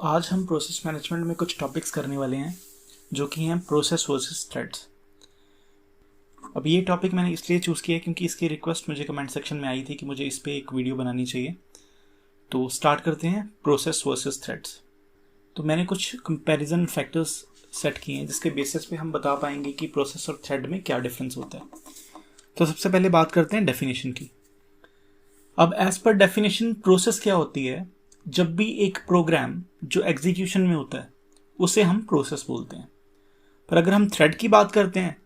आज हम process management में कुछ टॉपिक्स करने वाले हैं जो कि हैं प्रोसेस वर्सेस थ्रेड्स। अब ये टॉपिक मैंने इसलिए चूज़ किया क्योंकि इसकी रिक्वेस्ट मुझे कमेंट सेक्शन में आई थी कि मुझे इस पे एक वीडियो बनानी चाहिए। तो स्टार्ट करते हैं प्रोसेस वर्सेस थ्रेड्स। तो मैंने कुछ कंपैरिजन फैक्टर्स सेट किए हैं जिसके बेसिस पे हम बता पाएंगे कि प्रोसेस और थ्रेड में क्या डिफरेंस होता है। तो सबसे पहले बात करते हैं डेफिनेशन की। अब एज पर डेफिनेशन प्रोसेस क्या होती है? जब भी एक प्रोग्राम जो एग्जीक्यूशन में होता है उसे हम प्रोसेस बोलते हैं। पर अगर हम थ्रेड की बात करते हैं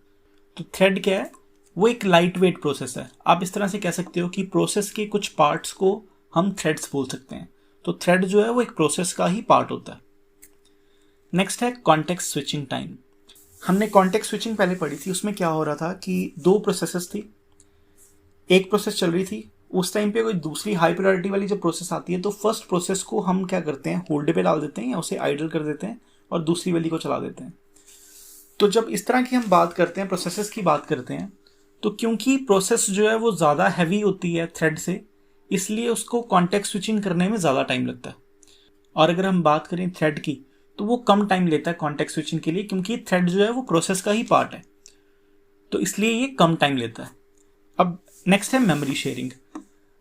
तो थ्रेड क्या है? वो एक लाइट वेट प्रोसेस है। आप इस तरह से कह सकते हो कि प्रोसेस के कुछ पार्ट्स को हम थ्रेड्स बोल सकते हैं। तो थ्रेड जो है वो एक प्रोसेस का ही पार्ट होता है। नेक्स्ट है कॉन्टेक्स्ट स्विचिंग टाइम। हमने कॉन्टेक्स्ट स्विचिंग पहले पढ़ी थी। उसमें क्या हो रहा था कि दो प्रोसेसेस थी, एक प्रोसेस चल रही थी, उस टाइम पे कोई दूसरी हाई प्रायोरिटी वाली जब प्रोसेस आती है तो फर्स्ट प्रोसेस को हम क्या करते हैं, होल्ड पे डाल देते हैं या उसे आइडल कर देते हैं और दूसरी वाली को चला देते हैं। तो जब इस तरह की हम बात करते हैं, प्रोसेसेस की बात करते हैं, तो क्योंकि प्रोसेस जो है वो ज़्यादा हैवी होती है थ्रेड से, इसलिए उसको कॉन्टेक्स्ट स्विचिंग करने में ज़्यादा टाइम लगता है। और अगर हम बात करें थ्रेड की तो वो कम टाइम लेता है कॉन्टेक्स्ट स्विचिंग के लिए, क्योंकि थ्रेड जो है वो प्रोसेस का ही पार्ट है, तो इसलिए ये कम टाइम लेता है। अब नेक्स्ट है मेमोरी शेयरिंग।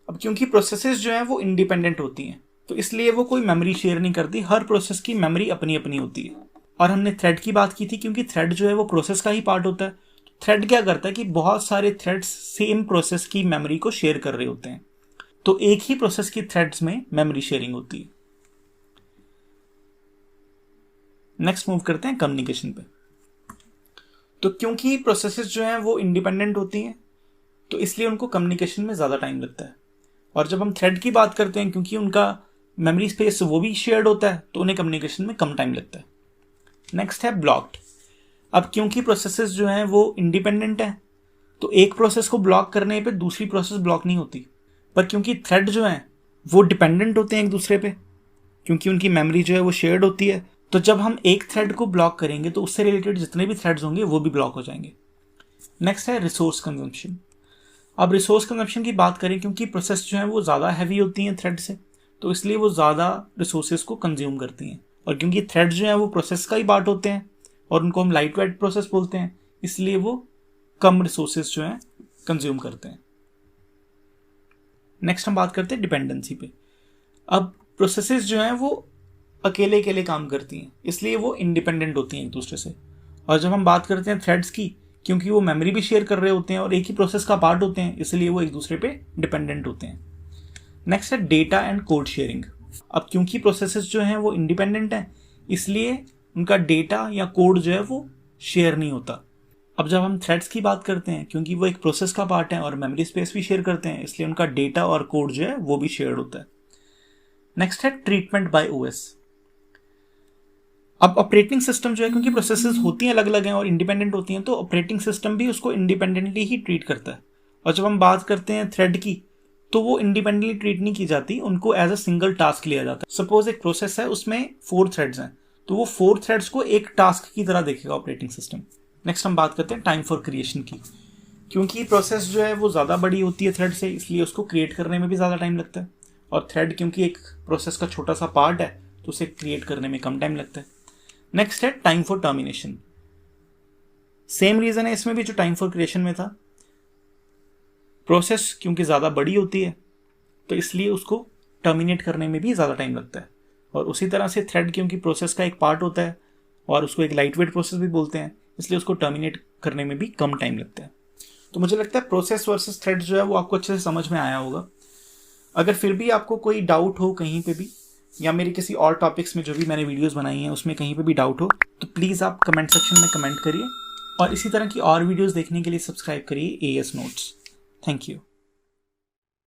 अब क्योंकि प्रोसेसेस जो हैं वो इंडिपेंडेंट होती हैं तो इसलिए वो कोई मेमोरी शेयर नहीं करती। हर प्रोसेस की मेमोरी अपनी अपनी होती है। और हमने थ्रेड की बात की थी क्योंकि थ्रेड जो है वो प्रोसेस का ही पार्ट होता है। तो थ्रेड क्या करता है कि बहुत सारे थ्रेड्स सेम प्रोसेस की मेमोरी को शेयर कर रहे होते हैं, तो एक ही प्रोसेस की थ्रेड्स में मेमोरी शेयरिंग होती है। नेक्स्ट मूव करते हैं कम्युनिकेशन पे। तो क्योंकि प्रोसेसेस जो हैं वो इंडिपेंडेंट होती हैं तो इसलिए उनको कम्युनिकेशन में ज़्यादा टाइम लगता है। और जब हम थ्रेड की बात करते हैं, क्योंकि उनका मेमोरी स्पेस वो भी शेयर्ड होता है, तो उन्हें कम्युनिकेशन में कम टाइम लगता है। नेक्स्ट है ब्लॉक्ड। अब क्योंकि प्रोसेसेस जो हैं वो इंडिपेंडेंट हैं तो एक प्रोसेस को ब्लॉक करने पे दूसरी प्रोसेस ब्लॉक नहीं होती। पर क्योंकि थ्रेड जो हैं वो डिपेंडेंट होते हैं एक दूसरे पे, क्योंकि उनकी मेमोरी जो है वो शेयर्ड होती है, तो जब हम एक थ्रेड को ब्लॉक करेंगे तो उससे रिलेटेड जितने भी थ्रेड्स होंगे वो भी ब्लॉक हो जाएंगे। नेक्स्ट है रिसोर्स कंजम्पशन। अब रिसोर्स कंजम्पशन की बात करें, क्योंकि प्रोसेस जो है वो ज़्यादा हैवी होती हैं थ्रेड से, तो इसलिए वो ज़्यादा रिसोर्सेज को कंज्यूम करती हैं। और क्योंकि थ्रेड जो है वो प्रोसेस का ही पार्ट होते हैं और उनको हम लाइट वेट प्रोसेस बोलते हैं, इसलिए वो कम रिसोर्सेज जो हैं कंज्यूम करते हैं। नेक्स्ट हम बात करते हैं डिपेंडेंसी पे। अब प्रोसेसेस जो हैं वो अकेले अकेले काम करती हैं, इसलिए वो इंडिपेंडेंट होती हैं एक दूसरे से। और जब हम बात करते हैं थ्रेड्स की, क्योंकि वो मेमोरी भी शेयर कर रहे होते हैं और एक ही प्रोसेस का पार्ट होते हैं, इसलिए वो एक दूसरे पे डिपेंडेंट होते हैं। नेक्स्ट है डेटा एंड कोड शेयरिंग। अब क्योंकि प्रोसेसेस जो हैं वो इंडिपेंडेंट हैं, इसलिए उनका डेटा या कोड जो है वो शेयर नहीं होता। अब जब हम थ्रेड्स की बात करते हैं, क्योंकि वो एक प्रोसेस का पार्ट है और मेमोरी स्पेस भी शेयर करते हैं, इसलिए उनका डेटा और कोड जो है वो भी शेयर होता है। नेक्स्ट है ट्रीटमेंट बाय ओएस। अब ऑपरेटिंग सिस्टम जो है, क्योंकि प्रोसेसेस होती हैं अलग अलग हैं और इंडिपेंडेंट होती हैं, तो ऑपरेटिंग सिस्टम भी उसको इंडिपेंडेंटली ही ट्रीट करता है। और जब हम बात करते हैं थ्रेड की, तो वो इंडिपेंडेंटली ट्रीट नहीं की जाती, उनको एज अ सिंगल टास्क लिया जाता है। सपोज एक प्रोसेस है, उसमें 4 थ्रेड्स हैं, तो वो 4 थ्रेड्स को एक टास्क की तरह देखेगा ऑपरेटिंग सिस्टम। नेक्स्ट हम बात करते हैं टाइम फॉर क्रिएशन की। क्योंकि प्रोसेस जो है वो ज़्यादा बड़ी होती है थ्रेड से, इसलिए उसको क्रिएट करने में भी ज़्यादा टाइम लगता है। और थ्रेड क्योंकि एक प्रोसेस का छोटा सा पार्ट है तो उसे क्रिएट करने में कम टाइम लगता है। नेक्स्ट है time for termination. Same reason है इसमें भी जो टाइम फॉर क्रिएशन में था। प्रोसेस क्योंकि ज़्यादा बड़ी होती है तो इसलिए उसको टर्मिनेट करने में भी ज़्यादा टाइम लगता है। और उसी तरह से थ्रेड क्योंकि प्रोसेस का एक पार्ट होता है और उसको एक लाइट वेट प्रोसेस भी बोलते हैं, इसलिए उसको टर्मिनेट करने में भी कम टाइम लगता है। तो मुझे लगता है प्रोसेस वर्सेस थ्रेड जो है वो आपको अच्छे से समझ में आया होगा। अगर फिर भी आपको कोई डाउट हो कहीं पे भी, या मेरे किसी और टॉपिक्स में जो भी मैंने वीडियोस बनाई हैं उसमें कहीं पे भी डाउट हो, तो प्लीज़ आप कमेंट सेक्शन में कमेंट करिए। और इसी तरह की और वीडियोस देखने के लिए सब्सक्राइब करिए AS नोट्स। Thank you.